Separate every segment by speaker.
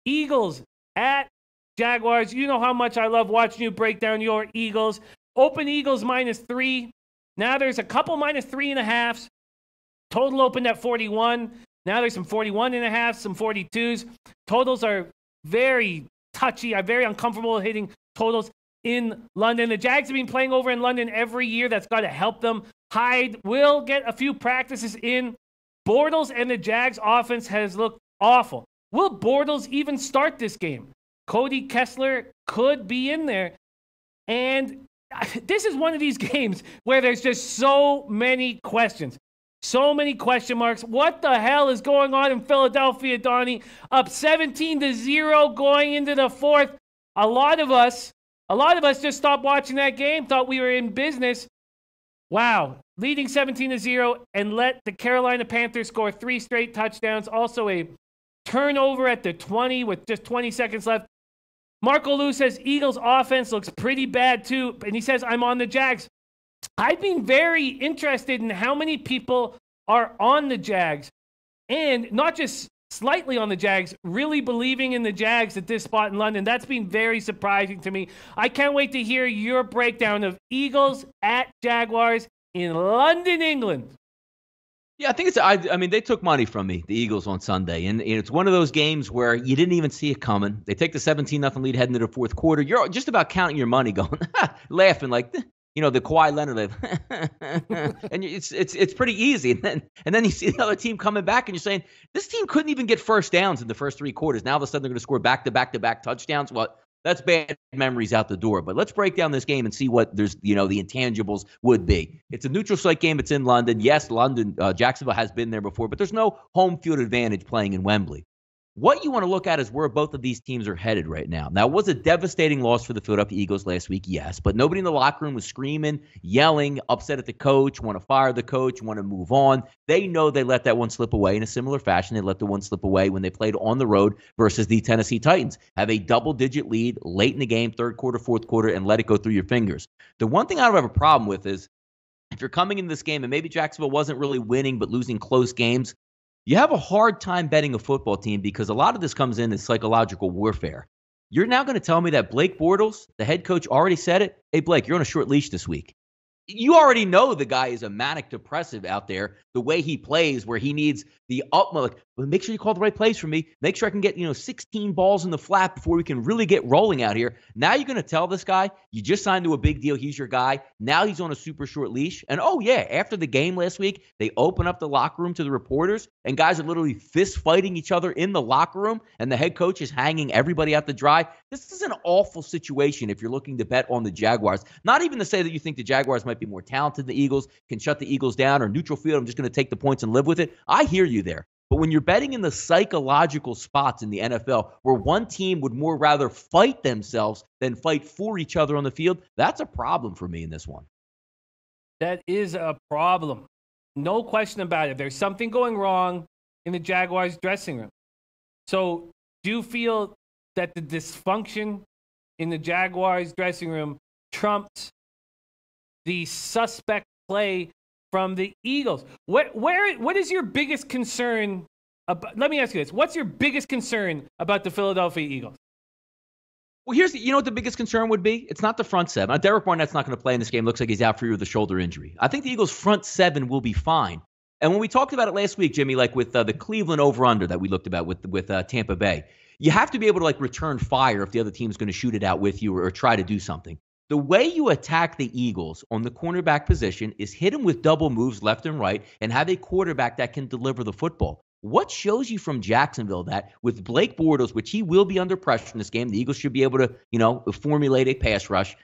Speaker 1: Eagles at Jaguars. You know how much I love watching you break down your Eagles. Open Eagles -3. Now there's a couple -3.5s. Total opened at 41. Now there's some 41.5, some 42s. Totals are very touchy. I'm very uncomfortable hitting totals in London. The Jags have been playing over in London every year. That's got to help them. Hyde will get a few practices in. Bortles and the Jags offense has looked awful. Will Bortles even start this game? Cody Kessler could be in there. And this is one of these games where there's just so many questions. So many question marks. What the hell is going on in Philadelphia, Donnie? Up 17-0 going into the fourth. A lot of us just stopped watching that game, thought we were in business. Wow. Leading 17-0 and let the Carolina Panthers score 3 straight touchdowns. Also a turnover at the 20 with just 20 seconds left. Marco Lou says Eagles offense looks pretty bad too. And he says, I'm on the Jags. I've been very interested in how many people are on the Jags, and not just slightly on the Jags, really believing in the Jags at this spot in London. That's been very surprising to me. I can't wait to hear your breakdown of Eagles at Jaguars in London, England.
Speaker 2: Yeah, I think it's, I mean, they took money from me, the Eagles, on Sunday. And it's one of those games where you didn't even see it coming. They take the 17-0 lead heading into the fourth quarter. You're just about counting your money going, laughing like, you know, the Kawhi Leonard, and it's pretty easy. And then you see the other team coming back, and you're saying, this team couldn't even get first downs in the first 3 quarters. Now all of a sudden they're going to score back-to-back touchdowns. Well, that's bad memories out the door. But let's break down this game and see what the intangibles would be. It's a neutral site game. It's in London. Yes, Jacksonville has been there before, but there's no home field advantage playing in Wembley. What you want to look at is where both of these teams are headed right now. Now, it was a devastating loss for the Philadelphia Eagles last week, yes, but nobody in the locker room was screaming, yelling, upset at the coach, want to fire the coach, want to move on. They know they let that one slip away in a similar fashion. They let the one slip away when they played on the road versus the Tennessee Titans. Have a double-digit lead late in the game, third quarter, fourth quarter, and let it go through your fingers. The one thing I don't have a problem with is if you're coming into this game and maybe Jacksonville wasn't really winning but losing close games, you have a hard time betting a football team because a lot of this comes in as psychological warfare. You're now going to tell me that Blake Bortles, the head coach, already said it? Hey, Blake, you're on a short leash this week. You already know the guy is a manic depressive out there, the way he plays, where he needs the utmost. Well, make sure you call the right plays for me. Make sure I can get 16 balls in the flat before we can really get rolling out here. Now you're going to tell this guy, you just signed to a big deal. He's your guy. Now he's on a super short leash. And oh, yeah, after the game last week, they open up the locker room to the reporters, and guys are literally fist fighting each other in the locker room, and the head coach is hanging everybody out to dry. This is an awful situation if you're looking to bet on the Jaguars. Not even to say that you think the Jaguars might be more talented than the Eagles, can shut the Eagles down, or neutral field, I'm just going to take the points and live with it. I hear you there. But when you're betting in the psychological spots in the NFL where one team would more rather fight themselves than fight for each other on the field, that's a problem for me in this one.
Speaker 1: That is a problem. No question about it. There's something going wrong in the Jaguars dressing room. So do you feel that the dysfunction in the Jaguars dressing room trumps the suspect play from the Eagles? What is your biggest concern about, let me ask you this. What's your biggest concern about the Philadelphia Eagles?
Speaker 2: Well, you know what the biggest concern would be? It's not the front seven. Now, Derek Barnett's not going to play in this game. Looks like he's out for you with a shoulder injury. I think the Eagles' front seven will be fine. And when we talked about it last week, Jimmy, like with the Cleveland over-under that we looked about with Tampa Bay, you have to be able to return fire if the other team's going to shoot it out with you or try to do something. The way you attack the Eagles on the cornerback position is hit them with double moves left and right and have a quarterback that can deliver the football. What shows you from Jacksonville that with Blake Bortles, which he will be under pressure in this game, the Eagles should be able to, formulate a pass rush.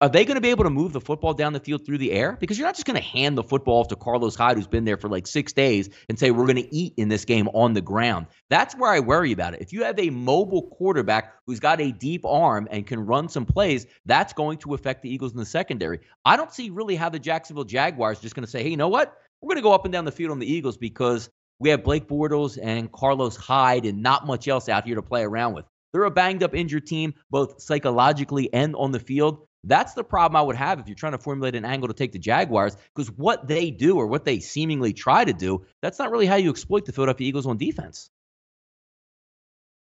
Speaker 2: Are they going to be able to move the football down the field through the air? Because you're not just going to hand the football off to Carlos Hyde, who's been there for 6 days, and say, we're going to eat in this game on the ground. That's where I worry about it. If you have a mobile quarterback who's got a deep arm and can run some plays, that's going to affect the Eagles in the secondary. I don't see really how the Jacksonville Jaguars are just going to say, hey, you know what? We're going to go up and down the field on the Eagles because we have Blake Bortles and Carlos Hyde and not much else out here to play around with. They're a banged-up, injured team, both psychologically and on the field. That's the problem I would have if you're trying to formulate an angle to take the Jaguars, because what they do or what they seemingly try to do, that's not really how you exploit the Philadelphia Eagles on defense.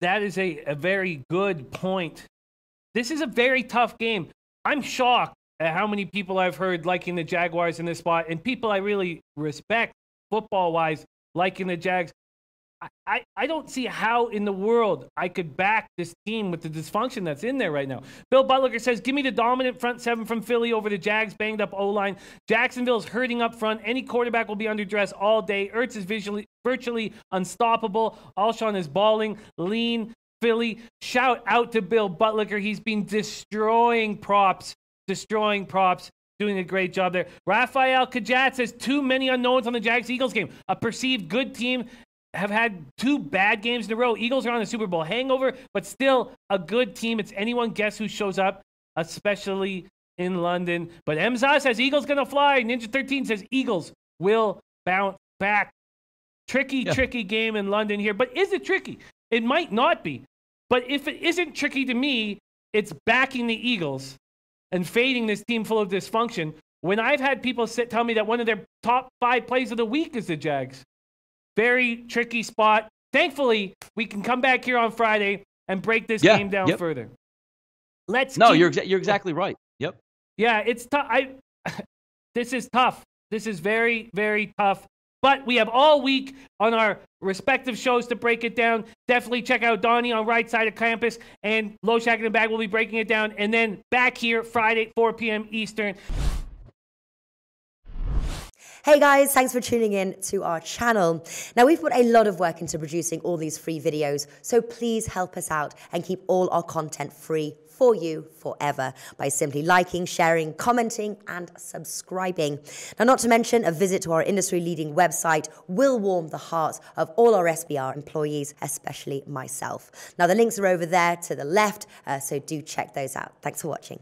Speaker 1: That is a very good point. This is a very tough game. I'm shocked at how many people I've heard liking the Jaguars in this spot, and people I really respect football-wise liking the Jags. I don't see how in the world I could back this team with the dysfunction that's in there right now. Bill Butler says, give me the dominant front seven from Philly over the Jags' banged-up O-line. Jacksonville's hurting up front. Any quarterback will be underdressed all day. Ertz is virtually unstoppable. Alshon is balling. Lean Philly. Shout out to Bill Butler. He's been destroying props. Doing a great job there. Raphael Kajat says, too many unknowns on the Jags-Eagles game. A perceived good team have had 2 bad games in a row. Eagles are on a Super Bowl hangover, but still a good team. It's anyone guess who shows up, especially in London. But Emza says Eagles gonna fly. Ninja 13 says Eagles will bounce back. Tricky game in London here. But is it tricky? It might not be. But if it isn't tricky to me, it's backing the Eagles and fading this team full of dysfunction. When I've had people tell me that one of their top 5 plays of the week is the Jags. Very tricky spot. Thankfully, we can come back here on Friday and break this game down further.
Speaker 2: You're exactly right. Yep.
Speaker 1: Yeah, it's tough. This is tough. This is very, very tough. But we have all week on our respective shows to break it down. Definitely check out Donnie on Rightside of Campus, and Low Shack in the Bag will be breaking it down. And then back here Friday, 4 p.m. Eastern.
Speaker 3: Hey guys, thanks for tuning in to our channel. Now, we've put a lot of work into producing all these free videos, so please help us out and keep all our content free for you forever by simply liking, sharing, commenting, and subscribing. Now, not to mention, a visit to our industry-leading website will warm the hearts of all our SBR employees, especially myself. Now, the links are over there to the left, so do check those out. Thanks for watching.